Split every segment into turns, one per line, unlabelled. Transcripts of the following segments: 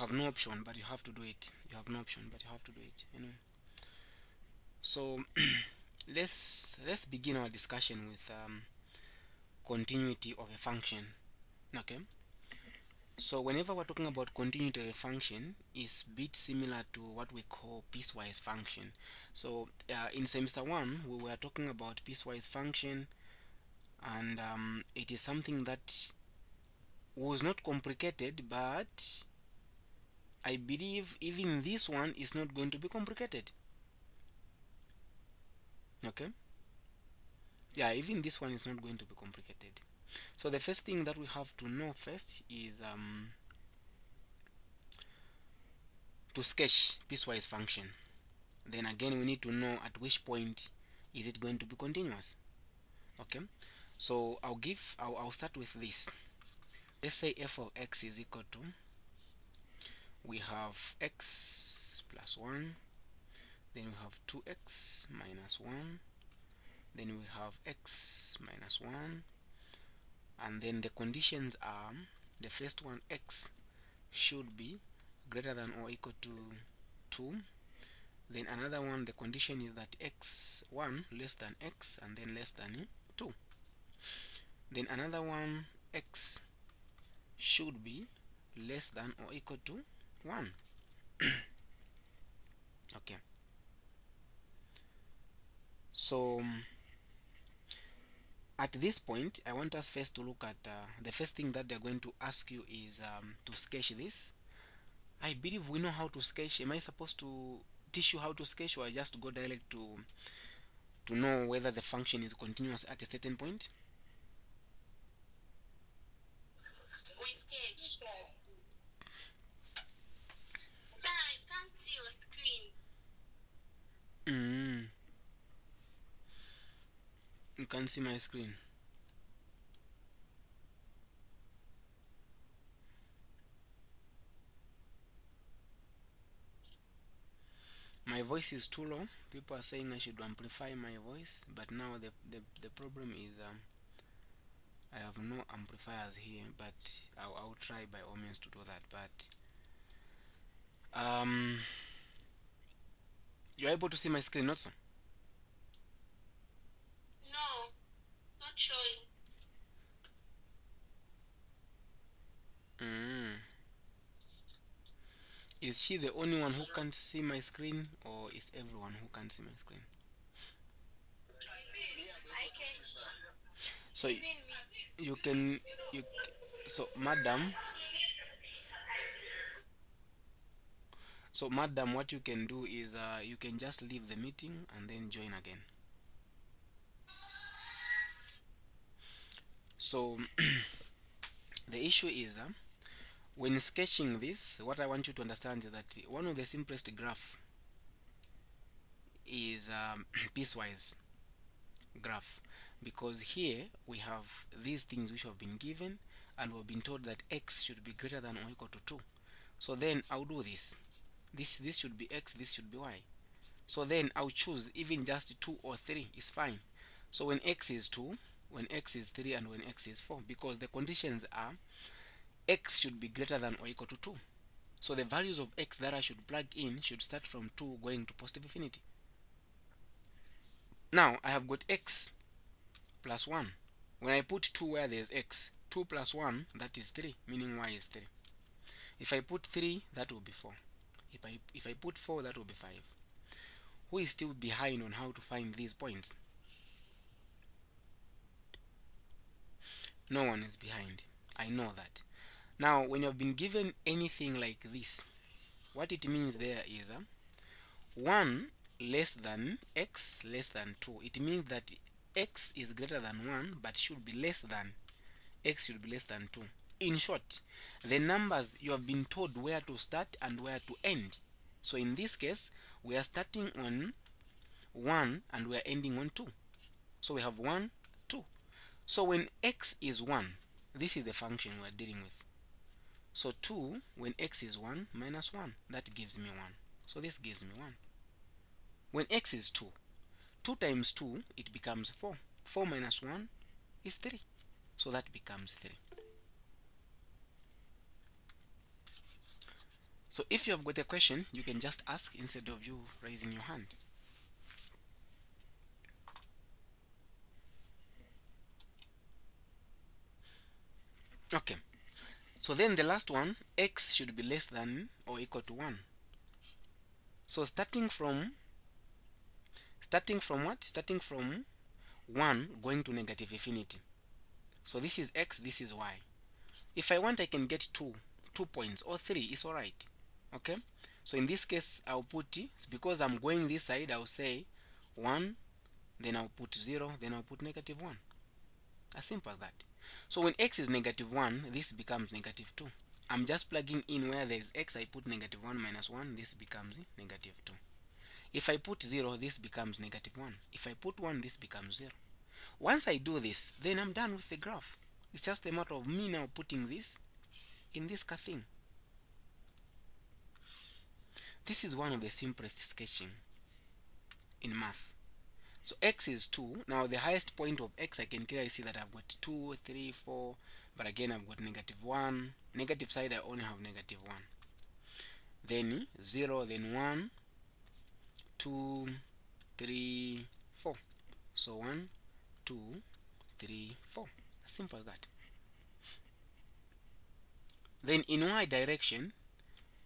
have no option, but you have to do it. You have no option, but you have to do it. So let's begin our discussion with continuity of a function. Okay. So whenever we're talking about continuity of a function, is bit similar to what we call piecewise function. So in semester 1 we were talking about piecewise function, and it is something that was not complicated, but I believe even this one is not going to be complicated. Okay. Yeah, even this one is not going to be complicated. So the first thing that we have to know first is to sketch piecewise function. Then again we need to know at which point is it going to be continuous. Okay, so I'll start with this. Let's say f of x is equal to, we have x plus 1, then we have 2x minus 1, then we have x minus 1, and then the conditions are, the first one, x should be greater than or equal to 2. Then another one, the condition is that x1 less than x and then less than 2. Then another one, x should be less than or equal to 1. Okay, so at this point I want us first to look at the first thing that they're going to ask you is to sketch this. I believe we know how to sketch. Am I supposed to teach you how to sketch, or I just go direct to know whether the function is continuous at a certain point?
We sketch. But I can't see your screen.
You can't see my screen. My voice is too low. People are saying I should amplify my voice, but now the problem is I have no amplifiers here, but I'll try by all means to do that. But you're able to see my screen, not so?
No, it's not showing.
Is she the only one who can't see my screen, or is everyone who can't see my screen?
I can.
So you can you so madam, what you can do is you can just leave the meeting and then join again. So the issue is when sketching this, what I want you to understand is that one of the simplest graph is piecewise graph, because here we have these things which have been given and we've been told that x should be greater than or equal to 2. So then I'll do this should be x, this should be y. So then I'll choose even just 2 or 3 is fine. So when x is 2, when x is 3, and when x is 4, because the conditions are x should be greater than or equal to 2. So the values of x that I should plug in should start from 2 going to positive infinity. Now I have got x plus 1. When I put 2 where there's x, 2 plus 1, that is 3, meaning y is 3. If I put 3, that will be 4. If I put 4, that will be 5. Who is still behind on how to find these points? No one is behind. I know that. Now, when you have been given anything like this, what it means there is 1 less than x less than 2. It means that x is greater than 1, but should be less than, x should be less than 2. In short, the numbers, you have been told where to start and where to end. So in this case, we are starting on 1 and we are ending on 2. So we have 1, 2. So when x is 1, this is the function we are dealing with. So 2, when x is 1 minus 1, that gives me 1. So this gives me 1. When x is 2, 2 times 2, it becomes 4. 4 minus 1 is 3. So that becomes 3. So if you have got a question, you can just ask instead of you raising your hand. Okay, so then the last one, x should be less than or equal to 1. So starting from what? Starting from 1 going to negative infinity. So this is x, this is y. If I want, I can get 2 points or 3, it's alright. Okay, so in this case I'll put because I'm going this side, I'll say 1, then I'll put 0, then I'll put negative 1. As simple as that. So when x is negative 1, this becomes negative 2. I'm just plugging in where there is x, I put negative 1 minus 1, this becomes negative 2. If I put 0, this becomes negative 1. If I put 1, this becomes 0. Once I do this, then I'm done with the graph. It's just a matter of me now putting this in this thing. This is one of the simplest sketching in math. So x is 2. Now the highest point of x, I can clearly see that I've got 2, 3, 4, but again I've got negative 1. Negative side, I only have negative 1. Then 0, then 1, 2, 3, 4. So 1, 2, 3, 4. As simple as that. Then in y direction,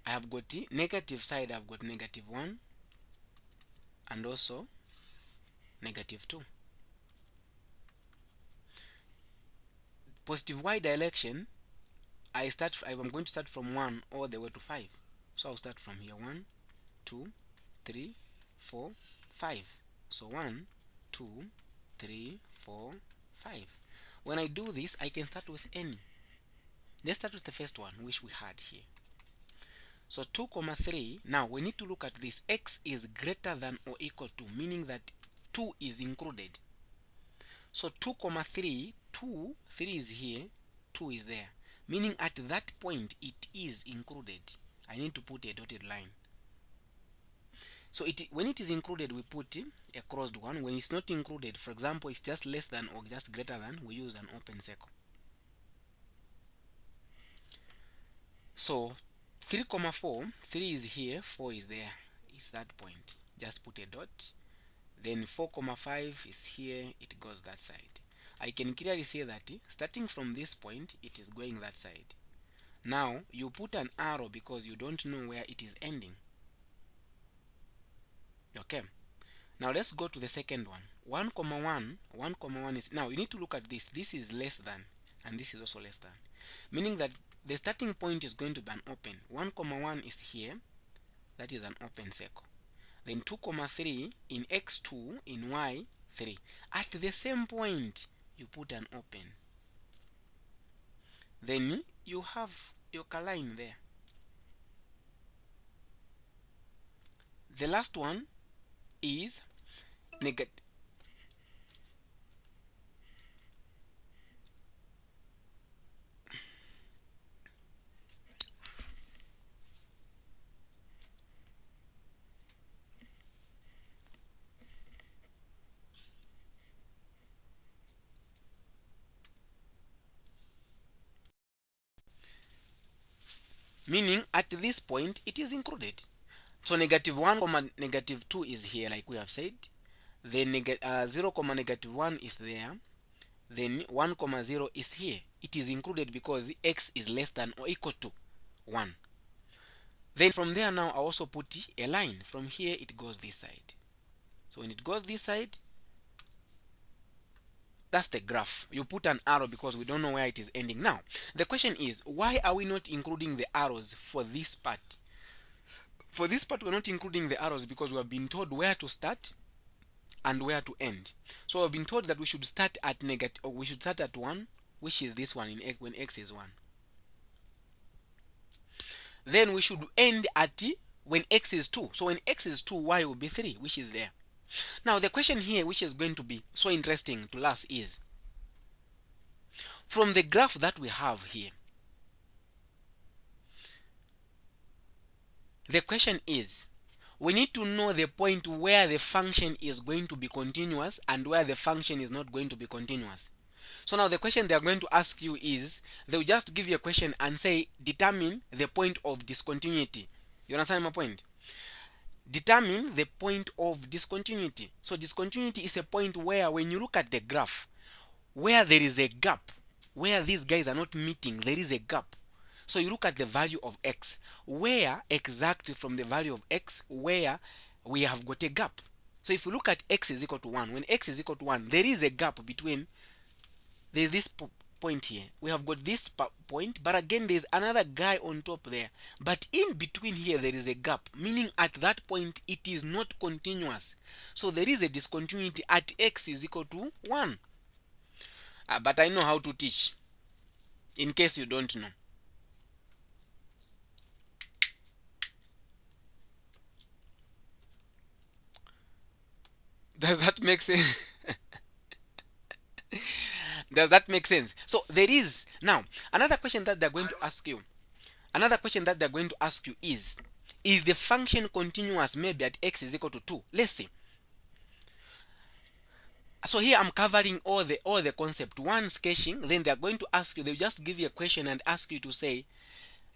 I have got the negative side, I've got negative 1 and also negative 2. Positive y direction, I'm going to start from 1 all the way to 5. So I'll start from here, 1, 2, 3, 4, 5. So 1, 2, 3, 4, 5. When I do this, I can start with any. Let's start with the first one, which we had here. So 2, 3. Now we need to look at this. X is greater than or equal to, meaning that 2 is included. So 2, 3, 3 is here, 2 is there. Meaning at that point, it is included. I need to put a dotted line. So when it is included, we put a crossed one. When it's not included, for example, it's just less than or just greater than, we use an open circle. So 3, 4, 3 is here, 4 is there. It's that point. Just put a dot. Then 4, 5 is here, it goes that side. I can clearly say that starting from this point, it is going that side. Now, you put an arrow because you don't know where it is ending. Okay. Now let's go to the second one. 1, 1 is, now you need to look at this. This is less than, and this is also less than. Meaning that the starting point is going to be an open. 1, 1 is here. That is an open circle. Then 2, 3 in x2 in y3. At the same point, you put an open. Then you have your line there. The last one is negative. Meaning at this point it is included. So negative 1, negative 2 is here, like we have said. Then 0, negative 1 is there. Then 1, 0 is here. It is included because x is less than or equal to 1. Then from there now I also put a line. From here it goes this side. So when it goes this side, that's the graph. You put an arrow because we don't know where it is ending. Now, the question is, why are we not including the arrows for this part? For this part, we're not including the arrows because we have been told where to start and where to end. So we've been told that we should start at negative, or we should start at 1, which is this one when x is 1. Then we should end at when x is 2. So when x is 2, y will be 3, which is there. Now the question here, which is going to be so interesting to us, is from the graph that we have here, the question is, we need to know the point where the function is going to be continuous and where the function is not going to be continuous. So now the question they are going to ask you is, they will just give you a question and say, determine the point of discontinuity. You understand my point? Determine the point of discontinuity. So discontinuity is a point where when you look at the graph, where there is a gap, where these guys are not meeting, there is a gap. So you look at the value of x, where exactly from the value of x where we have got a gap. So if you look at x is equal to 1, when x is equal to 1, there is a gap between, there's this point here, we have got this point, but again there's another guy on top there, but in between here there is a gap, meaning at that point it is not continuous. So there is a discontinuity at x is equal to 1. But I know how to teach, in case you don't know. Does that make sense? Does that make sense? So there is now another question that they're going to ask you. Another question that they're going to ask you is the function continuous maybe at x is equal to 2? Let's see. So here I'm covering all the concept. One, sketching, then they're going to ask you, they'll just give you a question and ask you to say,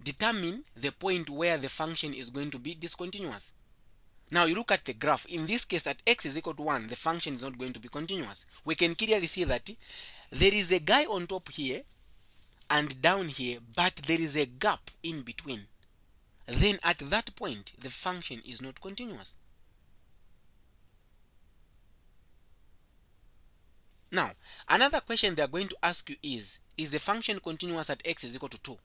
determine the point where the function is going to be discontinuous. Now you look at the graph. In this case, at x is equal to 1, the function is not going to be continuous. We can clearly see that there is a guy on top here and down here, but there is a gap in between. Then at that point, the function is not continuous. Now, another question they are going to ask you is the function continuous at x is equal to 2?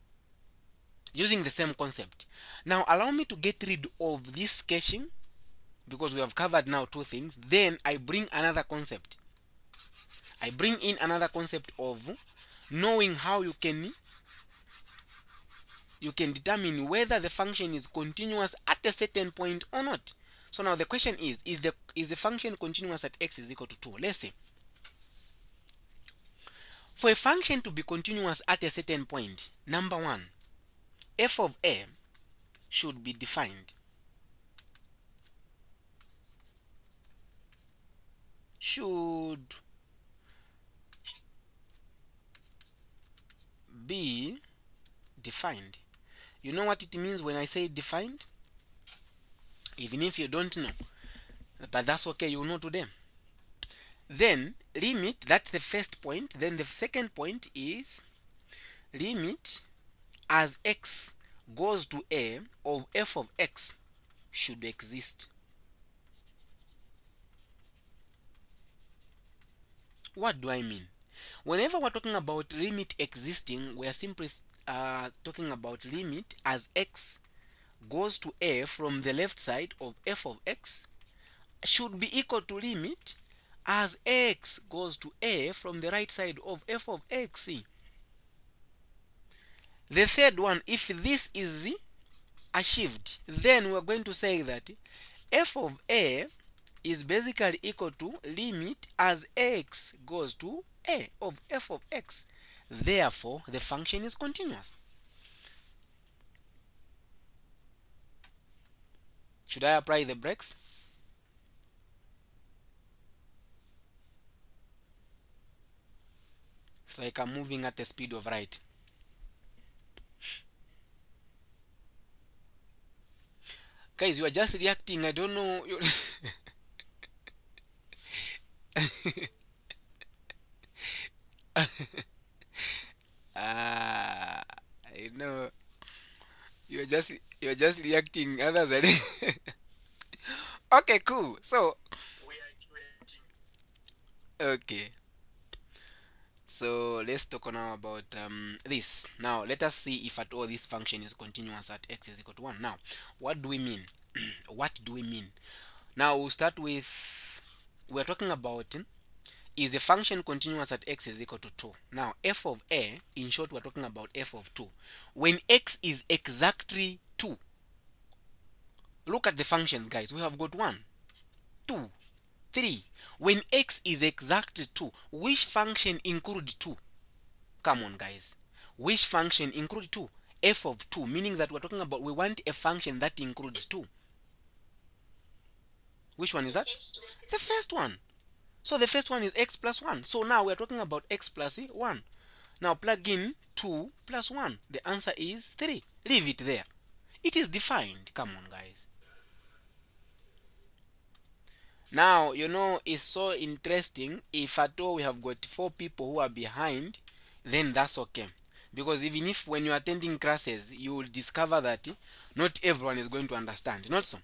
Using the same concept. Now, allow me to get rid of this sketching, because we have covered now two things. Then I bring another concept. I bring in another concept of knowing how you can determine whether the function is continuous at a certain point or not. So now the question is the function continuous at x is equal to 2? Let's see. For a function to be continuous at a certain point, number one, f of a should be defined. Should be defined. You know what it means when I say defined? Even if you don't know, but that's okay, you know today. Then limit, that's the first point. Then the second point is limit as x goes to a of f of x should exist. What do I mean? Whenever we're talking about limit existing, we are simply talking about limit as x goes to a from the left side of f of x should be equal to limit as x goes to a from the right side of f of x. The third one, if this is achieved, then we're going to say that f of a is basically equal to limit as x goes to a of f of x. Therefore, the function is continuous. Should I apply the brakes? It's like I'm moving at the speed of light. Guys, you are just reacting. I don't know. I know. You're just reacting. Others are okay, cool. So okay. So let's talk now about this. Now let us see if at all this function is continuous at x is equal to 1. Now, what do we mean? What do we mean? Now we'll start with, we're talking about is the function continuous at x is equal to 2. Now f of a, in short, we're talking about f of 2. When x is exactly 2, look at the functions, guys. We have got 1, 2, 3. When x is exactly 2, which function include 2? Come on, guys. Which function include 2? F of 2, meaning that we're talking about, we want a function that includes 2. Which one is that? The first one. So the first one is x plus 1. So now we're talking about x plus 1. Now plug in 2 plus 1. The answer is 3. Leave it there. It is defined. Come on, guys. Now, it's so interesting. If at all we have got four people who are behind, then that's okay. Because even if when you're attending classes, you will discover that not everyone is going to understand. Not so.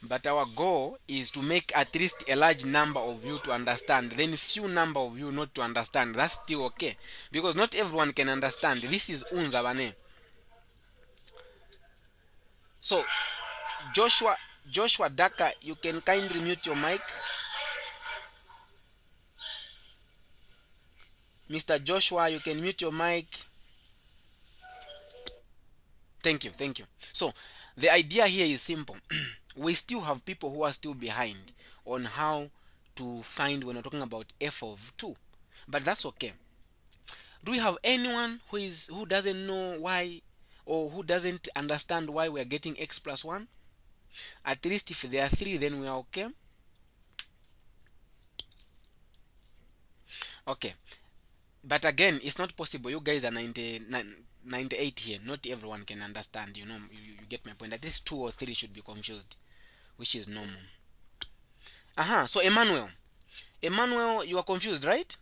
But our goal is to make at least a large number of you to understand, then few number of you not to understand. That's still okay. Because not everyone can understand. This is unza bane. So, Joshua, Joshua Daka, you can kindly mute your mic. Mr. Joshua, you can mute your mic. Thank you, thank you. So, the idea here is simple. We still have people who are still behind on how to find when we're talking about f of 2. But that's okay. Do we have anyone who doesn't know why, or who doesn't understand why we are getting x plus 1? At least if there are 3, then we are okay. Okay. But again, it's not possible. You guys are 98 here. Not everyone can understand. You get my point. At least 2 or 3 should be confused, which is normal. So Emmanuel, you are confused, right?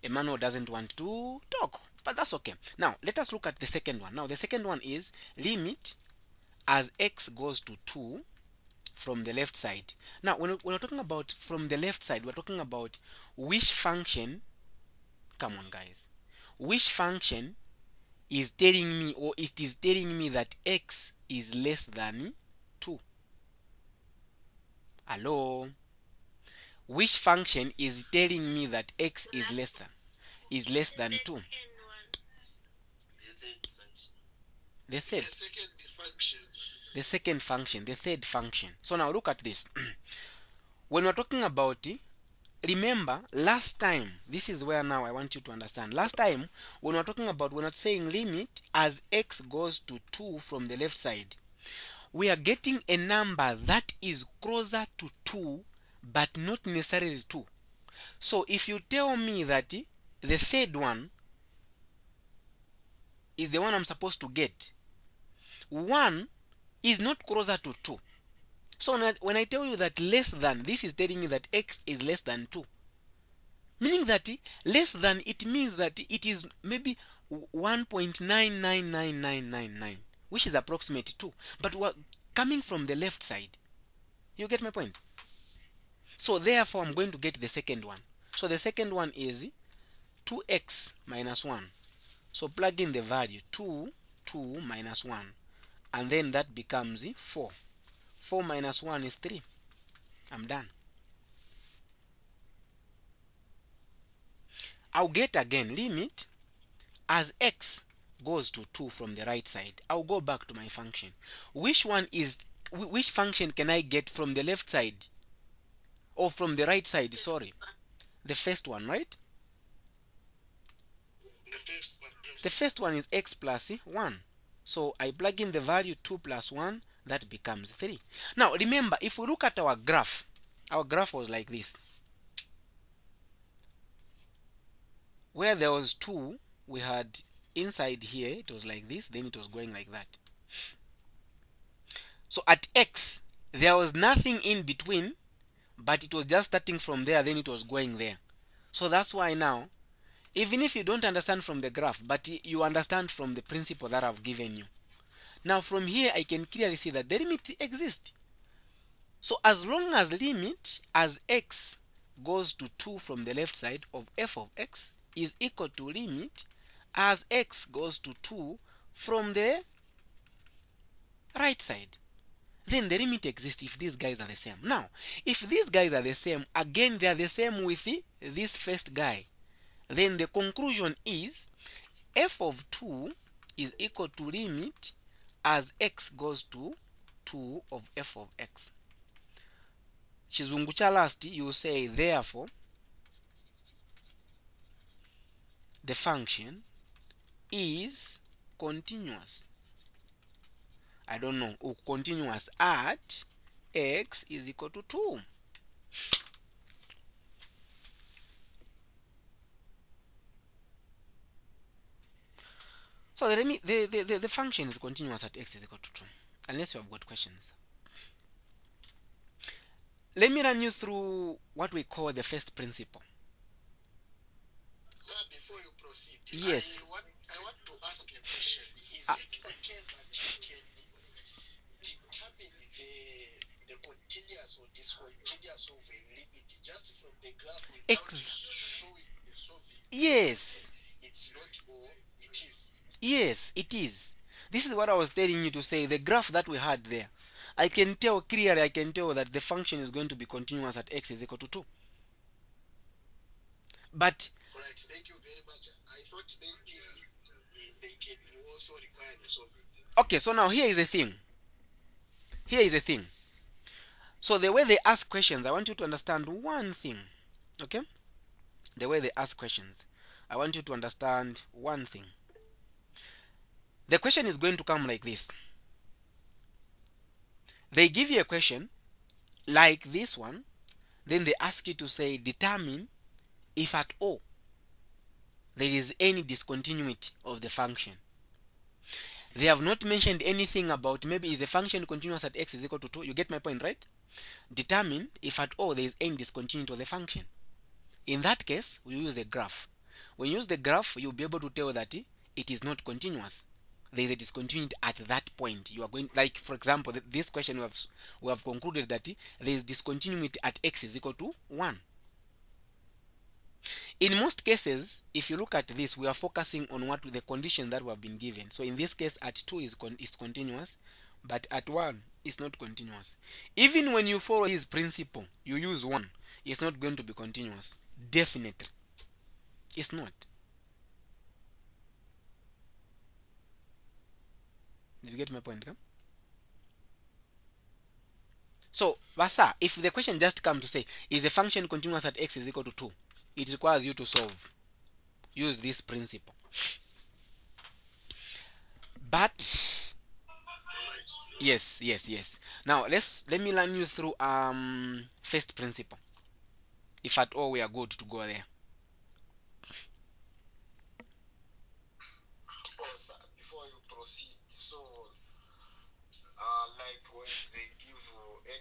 Emmanuel doesn't want to talk, but that's okay. Now let us look at the second one. Now the second one is limit as x goes to 2 from the left side. Now when we're talking about from the left side, we're talking about which function. Come on, guys. Which function is telling me, or it is telling me that x is less than 2? Hello? Which function is telling me that x is less than 2? The third. The second function, the third function. So now look at this. When we're talking about, remember last time, this is where now I want you to understand. Last time, when we're saying limit as x goes to 2 from the left side, we are getting a number that is closer to 2 but not necessarily 2. So if you tell me that the third one is the one I'm supposed to get, 1 is not closer to 2. So when I tell you that less than, this is telling me that x is less than 2. Meaning that less than, it means that it is maybe 1.999999, which is approximate 2. But we're coming from the left side. You get my point? So therefore I'm going to get the second one. So the second one is 2x minus 1. So plug in the value 2 minus 1. And then that becomes 4. 4 minus 1 is 3. I'm done. I'll get again limit as x goes to 2 from the right side. I'll go back to my function. Which function can I get from the left side? Or from the right side, sorry. The first one, right? The first one is x plus 1. So I plug in the value 2 plus 1, that becomes 3. Now remember, if we look at our graph was like this. Where there was 2, we had inside here, it was like this, then it was going like that. So at x, there was nothing in between, but it was just starting from there, then it was going there. So that's why now, even if you don't understand from the graph, but you understand from the principle that I've given you. Now from here, I can clearly see that the limit exists. So as long as limit as x goes to 2 from the left side of f of x is equal to limit as x goes to 2 from the right side, then the limit exists if these guys are the same. Now, if these guys are the same, again they are the same with this first guy, then the conclusion is f of 2 is equal to limit as x goes to 2 of f of x. Chizungu cha last, you say therefore the function is continuous. I don't know, continuous at x is equal to 2. So the function is continuous at x is equal to 2, unless you have got questions. Let me run you through what we call the first principle.
Sir, before you proceed,
Yes.
I want to ask a question. Is it okay that you can determine the continuous or discontinuous of a limit just from the graph without showing the solving?
Yes.
It's not, or it is.
Yes, it is. This is what I was telling you to say. The graph that we had there, I can tell clearly, I can tell that the function is going to be continuous at x is equal to 2. But
Alright, thank you very much. I thought maybe they can also require the solving.
okay, so now here is the thing. Here is the thing. So the way they ask questions, I want you to understand one thing. Okay? The way they ask questions, I want you to understand one thing. The question is going to come like this. They give you a question like this one, then they ask you to say determine if at all there is any discontinuity of the function. They have not mentioned anything about maybe is the function continuous at x is equal to 2. You get my point, right? Determine if at all there is any discontinuity of the function. In that case, we use a graph. When you use the graph, you'll be able to tell that it is not continuous. There is a discontinuity at that point. You are going, like for example, this question we have concluded that there is discontinuity at x is equal to 1. In most cases, if you look at this, we are focusing on what the condition that we have been given. So in this case, at 2 is continuous, but at 1 is not continuous. Even when you follow his principle, you use 1, it's not going to be continuous. Definitely. It's not. Did you get my point? Huh? So, Vasa, if the question just comes to say, is the function continuous at x is equal to 2? It requires you to solve. Use this principle. But yes. Now let me learn you through first principle. If at all we are good to go there.
Oh, sir, before you proceed, so like when they give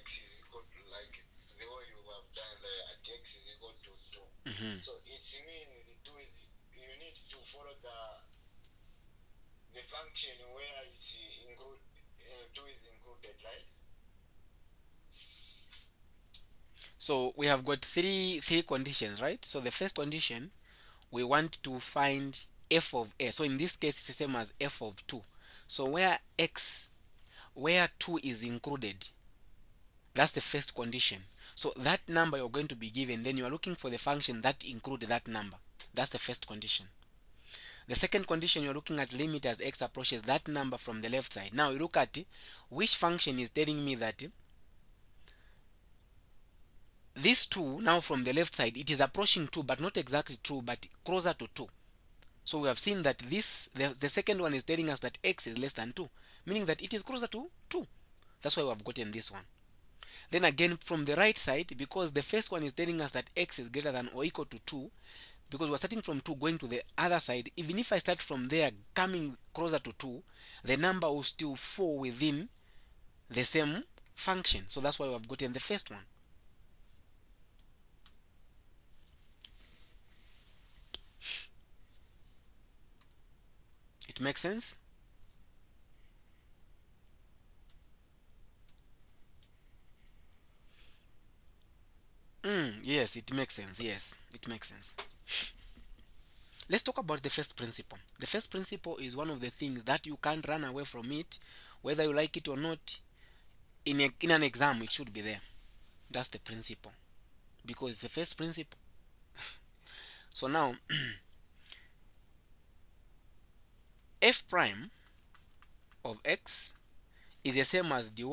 x is equal to, like the way you have done there at x is equal to 2. So it's mean you need to follow the function where it's include 2 is included, right?
So we have got three conditions, right? So the first condition, we want to find f of a. So in this case, it's the same as f of 2. So where 2 is included, that's the first condition. So that number you're going to be given, then you are looking for the function that includes that number. That's the first condition. The second condition, you're looking at limit as x approaches that number from the left side. Now you look at which function is telling me that this 2 now from the left side, it is approaching 2 but not exactly 2 but closer to 2. So we have seen that the second one is telling us that x is less than 2, meaning that it is closer to 2. That's why we have gotten this one. Then again from the right side, because the first one is telling us that x is greater than or equal to 2, because we're starting from 2 going to the other side, even if I start from there coming closer to 2, the number will still fall within the same function. So that's why we have gotten the first one. It makes sense? Yes, it makes sense. Yes, it makes sense. Let's talk about the first principle. The first principle is one of the things that you can't run away from it, whether you like it or not. In an exam, it should be there. That's the principle, because it's the first principle. So now, f prime of x is the same as dy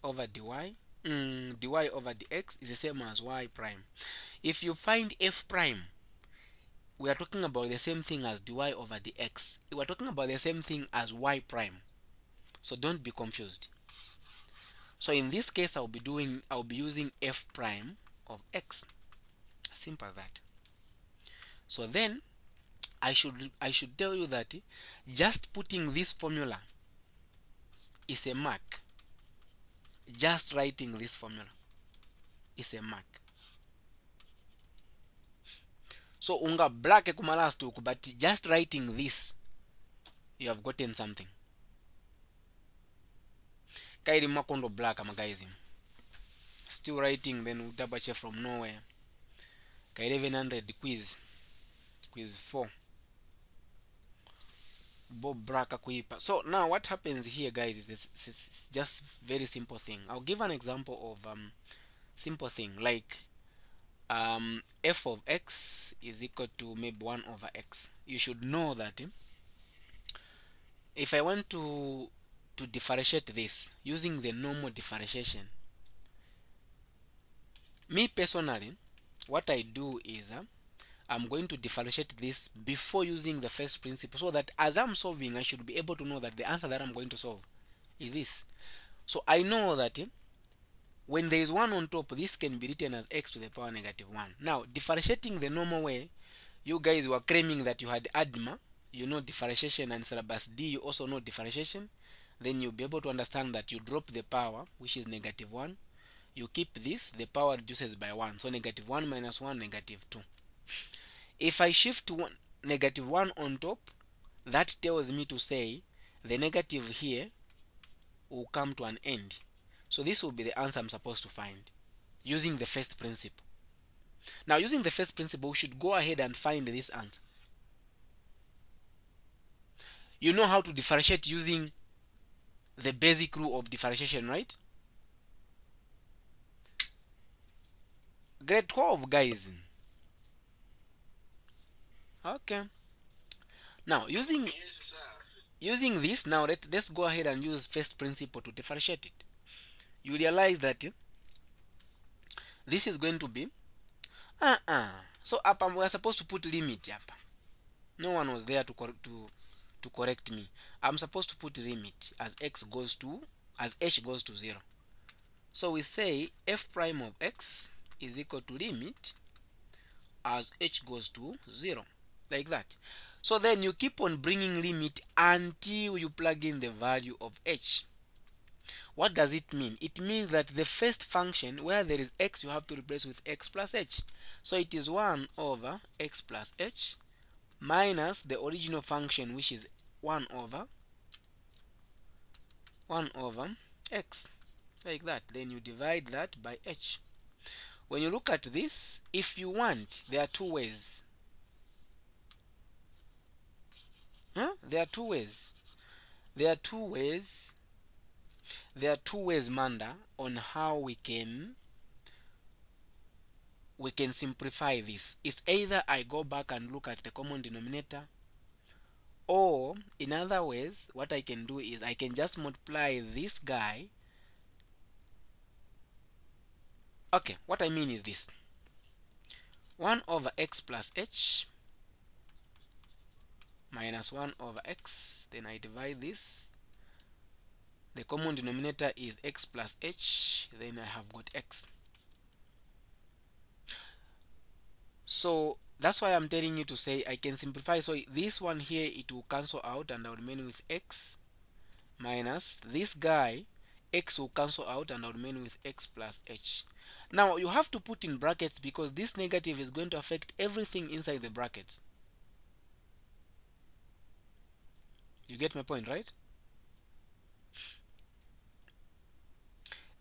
over dy. Dy over dx is the same as y prime. If you find f prime, we are talking about the same thing as dy over dx. We are talking about the same thing as y prime. So don't be confused. So in this case, I'll be using f prime of x. Simple as that. So then I should tell you that just putting this formula is a mark. Just writing this formula is a mark. So unga black kuma last week, but just writing this, you have gotten something. Kairi makondo black ama guys. Still writing, then utabache from nowhere. Ka 1100 quiz 4. Bob Braka kuipa. So now what happens here, guys, is this, it's just very simple thing. I'll give an example of simple thing like f of x is equal to maybe 1 over x. You should know that if I want to differentiate this using the normal differentiation, me personally, what I do is I'm going to differentiate this before using the first principle, so that as I'm solving, I should be able to know that the answer that I'm going to solve is this. So I know that when there is 1 on top, this can be written as x to the power negative 1. Now, differentiating the normal way, you guys were claiming that you had ADMA, you know differentiation, and syllabus D, you also know differentiation. Then you'll be able to understand that you drop the power, which is negative 1. You keep this, the power reduces by 1. So negative 1 minus 1, negative 2. If I shift negative 1 on top, that tells me to say the negative here will come to an end. So this will be the answer I'm supposed to find using the first principle. Now, using the first principle, we should go ahead and find this answer. You know how to differentiate using the basic rule of differentiation, right? Grade 12, guys. Okay. Now, using this, now let's go ahead and use first principle to differentiate it. You realize that this is going to be so up we are supposed to put limit up. No one was there to correct me. I'm supposed to put limit as h goes to 0. So we say f prime of x is equal to limit as h goes to 0, like that. So then you keep on bringing limit until you plug in the value of h. What does it mean? It means that the first function where there is x, you have to replace with x plus h. So it is 1 over x plus h minus the original function, which is 1 over x, like that. Then you divide that by h. When you look at this, if you want, there are two ways. There are two ways, Manda, on how we can simplify this. It's either I go back and look at the common denominator, or in other ways, what I can do is I can just multiply this guy. Okay, what I mean is this: 1 over x plus h minus 1 over x, then I divide this. The common denominator is x plus h, then I have got x. So that's why I'm telling you to say I can simplify. So this one here, it will cancel out and I'll remain with x minus this guy, x will cancel out and I'll remain with x plus h. Now you have to put in brackets because this negative is going to affect everything inside the brackets. You get my point, right?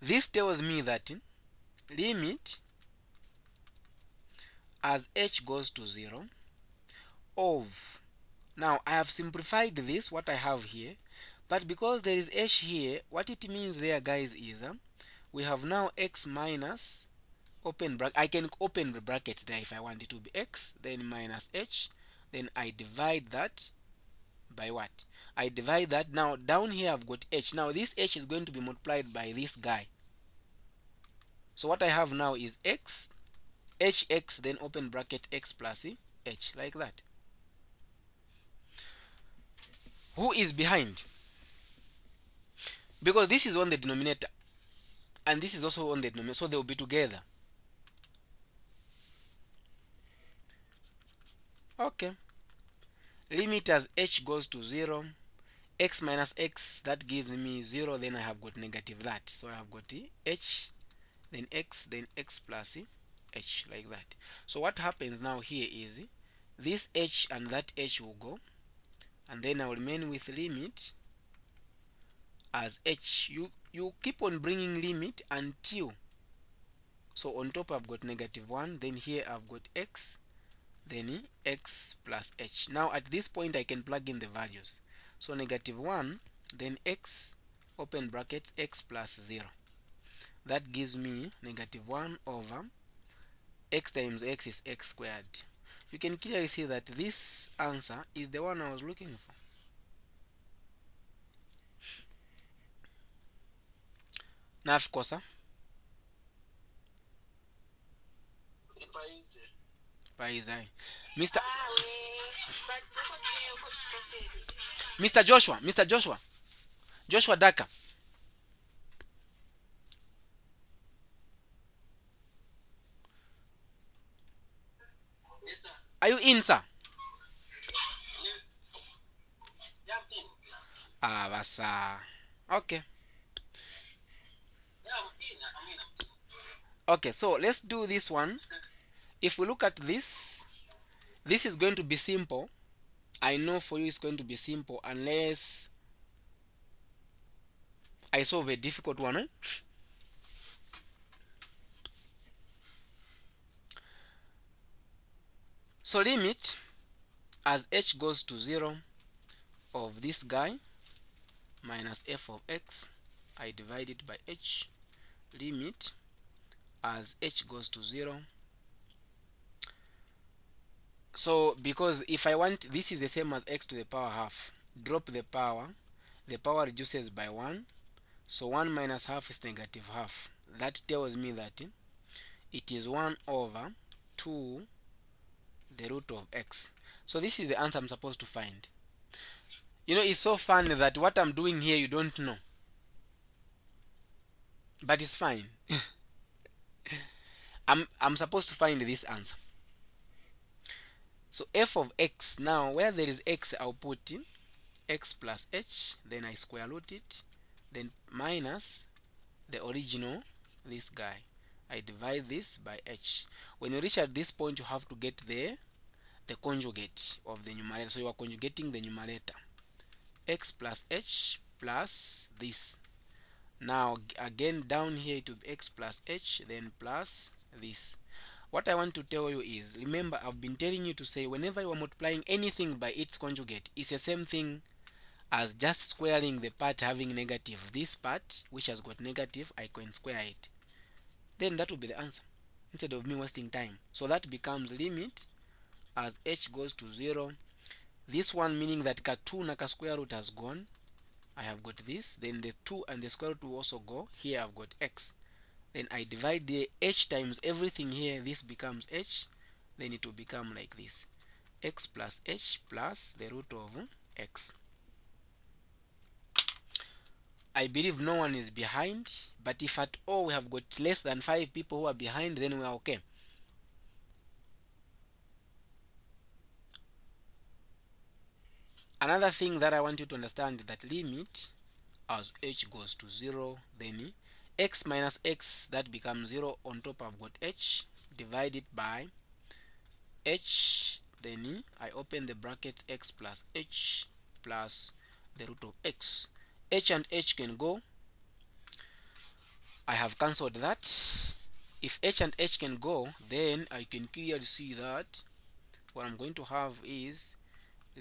This tells me that limit as h goes to 0 of, now I have simplified this, what I have here, but because there is h here, what it means there, guys, is we have now x minus, open bracket, I can open the bracket there if I want it to be x, then minus h, then I divide that by what? I divide that. Now down here I've got h. Now this h is going to be multiplied by this guy. So what I have now is x, hx, then open bracket x plus h, like that. Who is behind? Because this is on the denominator and this is also on the denominator, so they will be together. Okay. limit as h goes to 0, x minus x, that gives me 0, then I have got negative that. So I have got h, then x plus h, like that. So what happens now here is this h and that h will go, and then I will remain with limit as h. You keep on bringing limit until, so on top I've got negative 1, then here I've got x, then x plus h. Now at this point I can plug in the values. So negative 1, then x, open brackets, x plus 0. That gives me negative 1 over x times x is x squared. You can clearly see that this answer is the one I was looking for. Nafukosa paiza. Mr. Joshua Daka. Are you in, sir? Basa. Okay. Okay, so let's do this one. If we look at this is going to be simple. I know for you it's going to be simple unless I solve a difficult one. So limit as h goes to 0 of this guy minus f of x, I divide it by h, limit as h goes to 0. So because if I want, this is the same as x to the power half, drop the power reduces by 1, so 1 minus half is negative half. That tells me that it is 1 over 2 the root of x. So this is the answer I'm supposed to find. You know, it's so funny that what I'm doing here you don't know, but it's fine. I'm supposed to find this answer. So f of x, now where there is x I'll put in x plus h, then I square root it, then minus the original, this guy, I divide this by h. When you reach at this point you have to get the conjugate of the numerator, so you are conjugating the numerator, x plus h plus this. Now again down here it will be x plus h, then plus this. What I want to tell you is, remember I've been telling you to say whenever you are multiplying anything by its conjugate, it's the same thing as just squaring the part having negative. This part which has got negative, I can square it, then that will be the answer instead of me wasting time. So that becomes limit as h goes to 0. This one meaning that ka 2 na ka square root has gone, I have got this, then the 2 and the square root will also go. Here I've got x, then I divide the h times everything here, this becomes h, then it will become like this, x plus h plus the root of x. I believe no one is behind, but if at all we have got less than 5 people who are behind, then we are okay. Another thing that I want you to understand is that limit as h goes to 0, then x minus x, that becomes 0. On top I've got h, divide it by h, then I open the bracket, x plus h plus the root of x. H and h can go, I have cancelled that. If h and h can go, then I can clearly see that what I'm going to have is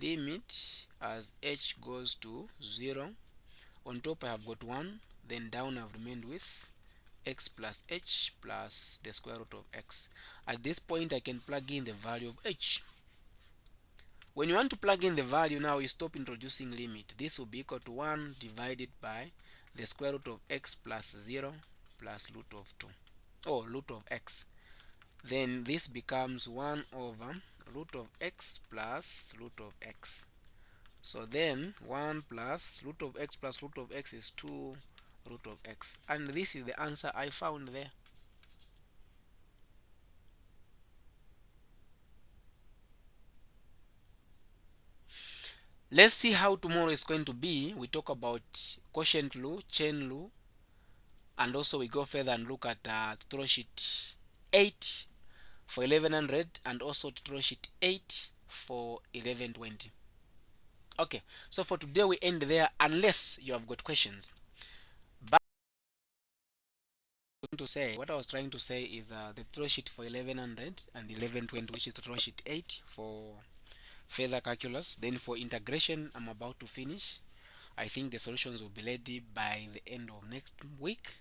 limit as h goes to 0. On top I have got 1, then down I've remained with x plus h plus the square root of x. At this point I can plug in the value of h. When you want to plug in the value, now you stop introducing limit. This will be equal to 1 divided by the square root of x plus 0 plus root of 2, or root of x. Then this becomes 1 over root of x plus root of x. So then 1 plus root of x is 2 root of x. And this is the answer I found there. Let's see how tomorrow is going to be. We talk about quotient rule, chain rule, and also we go further and look at tutorial sheet 8 for 1100 and also tutorial sheet 8 for 1120. Okay, so for today we end there unless you have got questions. But what I was trying to say is the tutorial sheet for 1100 and 1120, which is tutorial sheet 8 for further calculus. Then for integration, I'm about to finish. I think the solutions will be ready by the end of next week.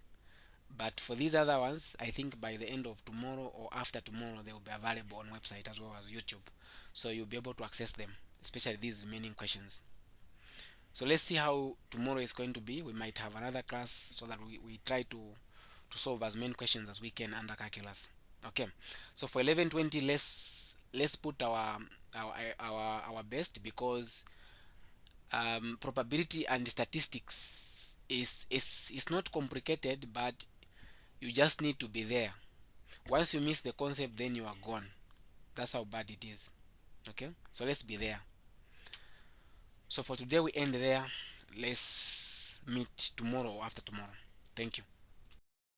But for these other ones, I think by the end of tomorrow or after tomorrow, they will be available on website as well as YouTube. So you'll be able to access them, especially these remaining questions. So let's see how tomorrow is going to be. We might have another class so that we try to solve as many questions as we can under calculus. Okay. So for 1120, let's put our best, because probability and statistics is not complicated, but you just need to be there. Once you miss the concept, then you are gone. That's how bad it is. Okay, so let's be there. So for today we end there. Let's meet tomorrow or after tomorrow. Thank you.